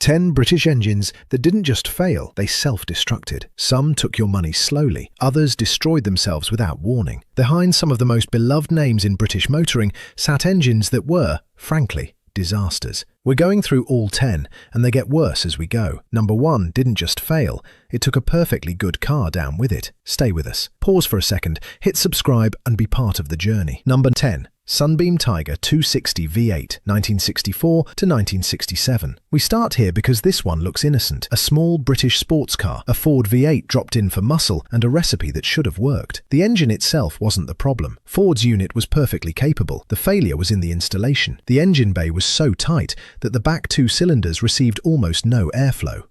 10 British engines that didn't just fail, they self-destructed. Some took your money slowly, others destroyed themselves without warning. Behind some of the most beloved names in British motoring sat engines that were, frankly, disasters. We're going through all 10, and they get worse as we go. Number 1 didn't just fail, it took a perfectly good car down with it. Stay with us. Pause for a second, hit subscribe and be part of the journey. Number 10. Sunbeam Tiger 260 V8, 1964 to 1967. We start here because this one looks innocent. A small British sports car, a Ford V8 dropped in for muscle, and a recipe that should have worked. The engine itself wasn't the problem. Ford's unit was perfectly capable. The failure was in the installation. The engine bay was so tight that the back 2 cylinders received almost no airflow.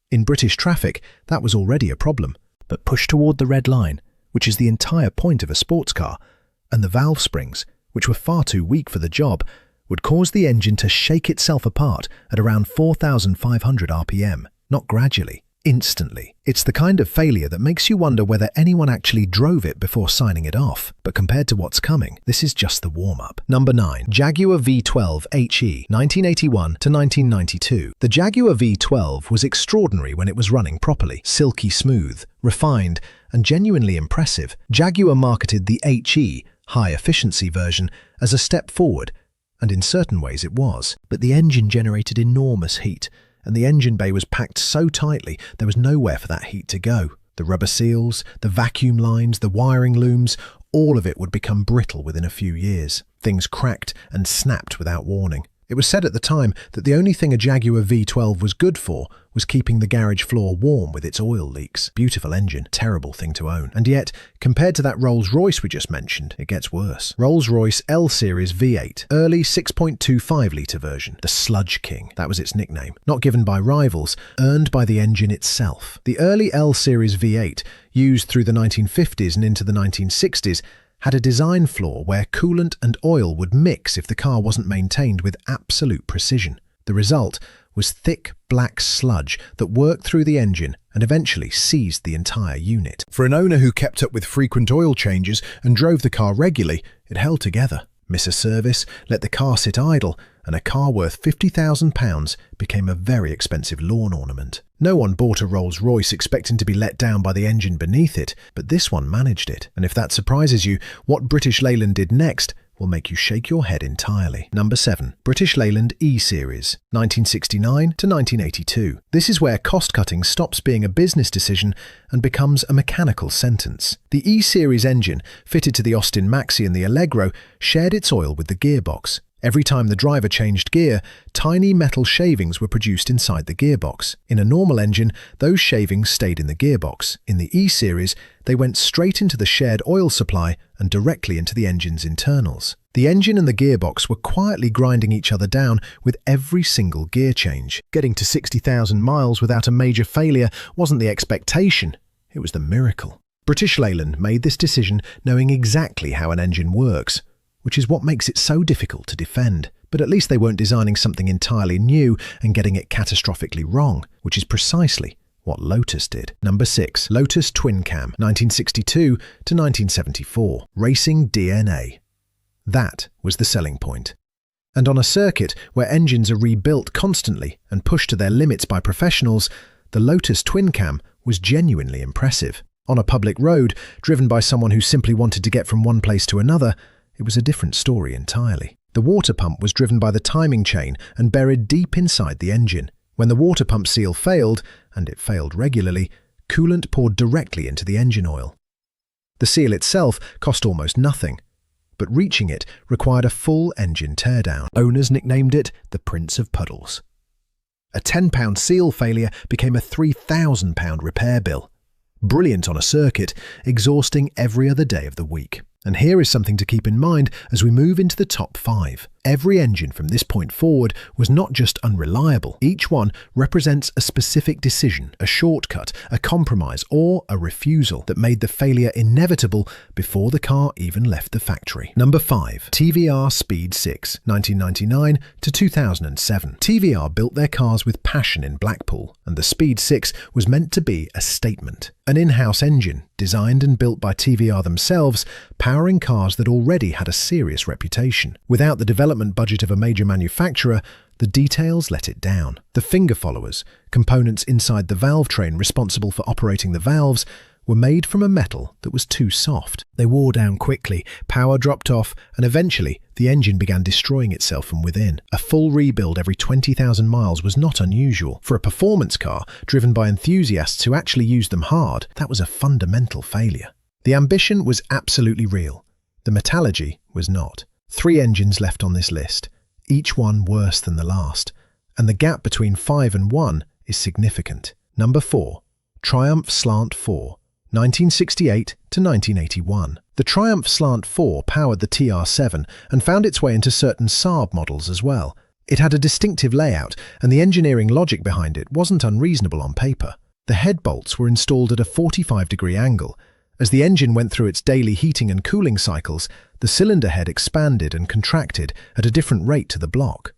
In British traffic, that was already a problem. But push toward the red line, which is the entire point of a sports car, and the valve springs, which were far too weak for the job, would cause the engine to shake itself apart at around 4,500 RPM, not gradually, instantly. It's the kind of failure that makes you wonder whether anyone actually drove it before signing it off. But compared to what's coming, this is just the warm-up. Number 9. Jaguar V12 H, 1981 to 1992. The Jaguar V12 was extraordinary when it was running properly. Silky smooth, refined, and genuinely impressive. Jaguar marketed the HE, high-efficiency version, as a step forward, and in certain ways it was. But the engine generated enormous heat, and the engine bay was packed so tightly there was nowhere for that heat to go. The rubber seals, the vacuum lines, the wiring looms, all of it would become brittle within a few years. Things cracked and snapped without warning. It was said at the time that the only thing a Jaguar V12 was good for was keeping the garage floor warm with its oil leaks. Beautiful engine, terrible thing to own. And yet, compared to that Rolls-Royce we just mentioned, it gets worse. RollsRoyce L Series V8, early 6.25-litre version, the Sludge King, that was its nickname. Not given by rivals, earned by the engine itself. The early L Series V8, used through the 1950s and into the 1960s, had a design flaw where coolant and oil would mix if the car wasn't maintained with absolute precision. The result was thick black sludge that worked through the engine and eventually seized the entire unit. For an owner who kept up with frequent oil changes and drove the car regularly, it held together. Miss a service, let the car sit idle, and a car worth £50,000 became a very expensive lawn ornament. No one bought a Rolls-Royce expecting to be let down by the engine beneath it, but this one managed it. And if that surprises you, what British Leyland did next will make you shake your head entirely. Number 7. British Leyland E Series, 1969 to 1982. This is where cost-cutting stops being a business decision and becomes a mechanical sentence. The E Series engine, fitted to the Austin Maxi and the Allegro, shared its oil with the gearbox. Every time the driver changed gear, tiny metal shavings were produced inside the gearbox. In a normal engine, those shavings stayed in the gearbox. In the E Series, they went straight into the shared oil supply and directly into the engine's internals. The engine and the gearbox were quietly grinding each other down with every single gear change. Getting to 60,000 miles without a major failure wasn't the expectation, it was the miracle. British Leyland made this decision knowing exactly how an engine works, which is what makes it so difficult to defend. But at least they weren't designing something entirely new and getting it catastrophically wrong, which is precisely what Lotus did. Number 6. Lotus Twin Cam, 1962 to 1974. Racing DNA. That was the selling point. And on a circuit where engines are rebuilt constantly and pushed to their limits by professionals, the Lotus Twin Cam was genuinely impressive. On a public road, driven by someone who simply wanted to get from one place to another, it was a different story entirely. The water pump was driven by the timing chain and buried deep inside the engine. When the water pump seal failed, and it failed regularly, coolant poured directly into the engine oil. The seal itself cost almost nothing, but reaching it required a full engine teardown. Owners nicknamed it the Prince of Puddles. A £10 seal failure became a £3,000 repair bill. Brilliant on a circuit, exhausting every other day of the week. And here is something to keep in mind as we move into the top 5. Every engine from this point forward was not just unreliable. Each one represents a specific decision, a shortcut, a compromise, or a refusal that made the failure inevitable before the car even left the factory. Number 5. TVR Speed 6, 1999 to 2007. TVR built their cars with passion in Blackpool, and the Speed 6 was meant to be a statement. An in-house engine, designed and built by TVR themselves, powering cars that already had a serious reputation. Without the development budget of a major manufacturer, The details let it down. The finger followers, components inside the valve train responsible for operating the valves, were made from a metal that was too soft. They wore down quickly, power dropped off, and eventually the engine began destroying itself from within. A full rebuild every 20,000 miles was not unusual. For a performance car driven by enthusiasts who actually used them hard, that was a fundamental failure. The ambition was absolutely real. The metallurgy was not. 3 engines left on this list, each one worse than the last, and the gap between 5 and 1 is significant. Number 4. Triumph Slant 4. 1968 to 1981. The Triumph Slant 4 powered the TR7 and found its way into certain Saab models as well. It had a distinctive layout, and the engineering logic behind it wasn't unreasonable on paper. The head bolts were installed at a 45-degree angle. As the engine went through its daily heating and cooling cycles, the cylinder head expanded and contracted at a different rate to the block.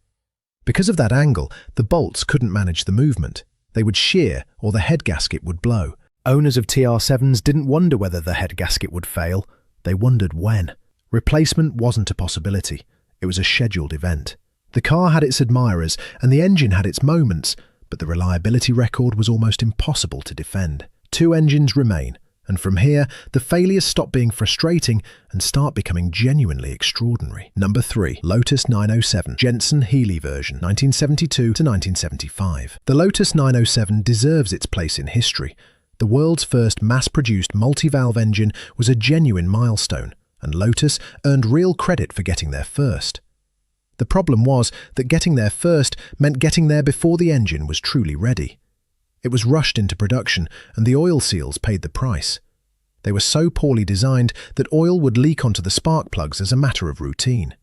Because of that angle, the bolts couldn't manage the movement. They would shear or the head gasket would blow. Owners of TR7s didn't wonder whether the head gasket would fail. They wondered when. Replacement wasn't a possibility. It was a scheduled event. The car had its admirers and the engine had its moments, but the reliability record was almost impossible to defend. 2 engines remain, and from here, the failures stop being frustrating and start becoming genuinely extraordinary. Number 3. Lotus 907 Jensen Healey version, 1972 to 1975. The Lotus 907 deserves its place in history. The world's first mass-produced multi-valve engine was a genuine milestone, and Lotus earned real credit for getting there first. The problem was that getting there first meant getting there before the engine was truly ready. It was rushed into production, and the oil seals paid the price. They were so poorly designed that oil would leak onto the spark plugs as a matter of routine.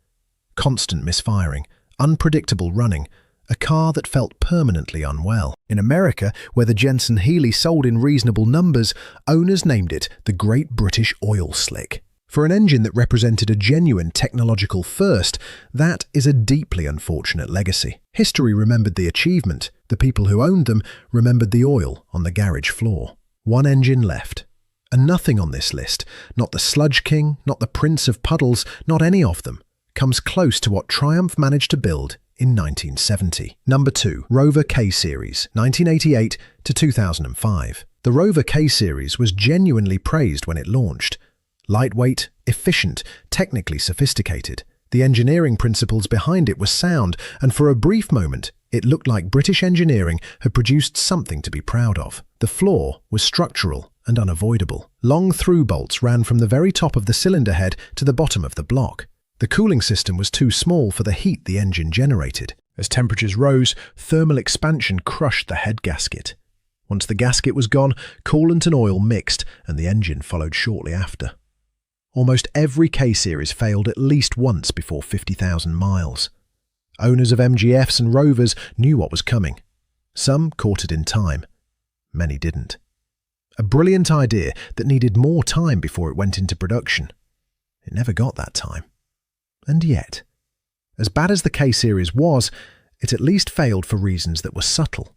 Constant misfiring, unpredictable running, a car that felt permanently unwell. In America, where the Jensen Healey sold in reasonable numbers, owners named it the Great British Oil Slick. For an engine that represented a genuine technological first, that is a deeply unfortunate legacy. History remembered the achievement. The people who owned them remembered the oil on the garage floor. 1 engine left. And nothing on this list, not the Sludge King, not the Prince of Puddles, not any of them, comes close to what Triumph managed to build in 1970. Number 2. Rover K Series, 1988 to 2005. The Rover K Series was genuinely praised when it launched. Lightweight, efficient, technically sophisticated. The engineering principles behind it were sound, and for a brief moment, it looked like British engineering had produced something to be proud of. The flaw was structural and unavoidable. Long through bolts ran from the very top of the cylinder head to the bottom of the block. The cooling system was too small for the heat the engine generated. As temperatures rose, thermal expansion crushed the head gasket. Once the gasket was gone, coolant and oil mixed, and the engine followed shortly after. Almost every K Series failed at least once before 50,000 miles. Owners of MGFs and Rovers knew what was coming. Some caught it in time. Many didn't. A brilliant idea that needed more time before it went into production. It never got that time. And yet, as bad as the K Series was, it at least failed for reasons that were subtle.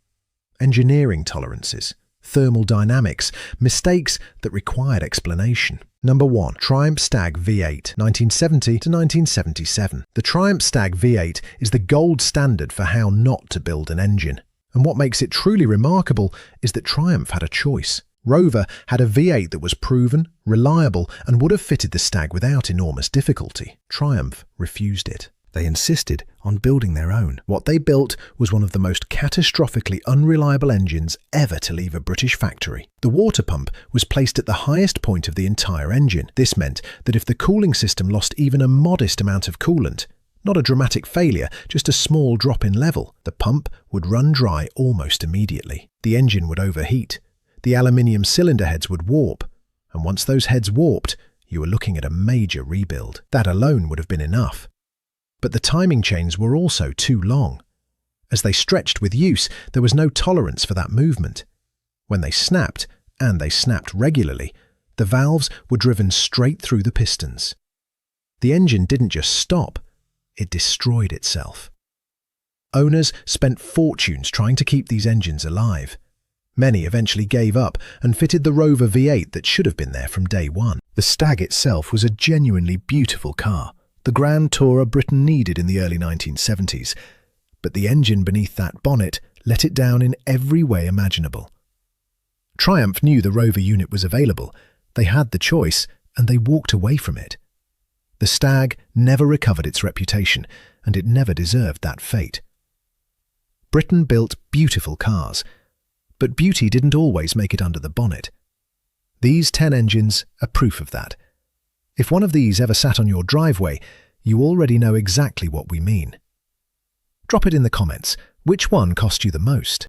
Engineering tolerances, thermal dynamics, mistakes that required explanation. Number 1. Triumph Stag V8, 1970 to 1977. The Triumph Stag V8 is the gold standard for how not to build an engine. And what makes it truly remarkable is that Triumph had a choice. Rover had a V8 that was proven, reliable, and would have fitted the Stag without enormous difficulty. Triumph refused it. They insisted on building their own. What they built was one of the most catastrophically unreliable engines ever to leave a British factory. The water pump was placed at the highest point of the entire engine. This meant that if the cooling system lost even a modest amount of coolant, not a dramatic failure, just a small drop in level, the pump would run dry almost immediately. The engine would overheat. The aluminium cylinder heads would warp. And once those heads warped, you were looking at a major rebuild. That alone would have been enough. But the timing chains were also too long. As they stretched with use, there was no tolerance for that movement. When they snapped, and they snapped regularly, the valves were driven straight through the pistons. The engine didn't just stop, it destroyed itself. Owners spent fortunes trying to keep these engines alive. Many eventually gave up and fitted the Rover V8 that should have been there from day one. The Stag itself was a genuinely beautiful car, the grand tourer Britain needed in the early 1970s. But the engine beneath that bonnet let it down in every way imaginable. Triumph knew the Rover unit was available. They had the choice, and they walked away from it. The Stag never recovered its reputation, and it never deserved that fate. Britain built beautiful cars, but beauty didn't always make it under the bonnet. These 10 engines are proof of that. If one of these ever sat on your driveway, you already know exactly what we mean. Drop it in the comments. Which one cost you the most?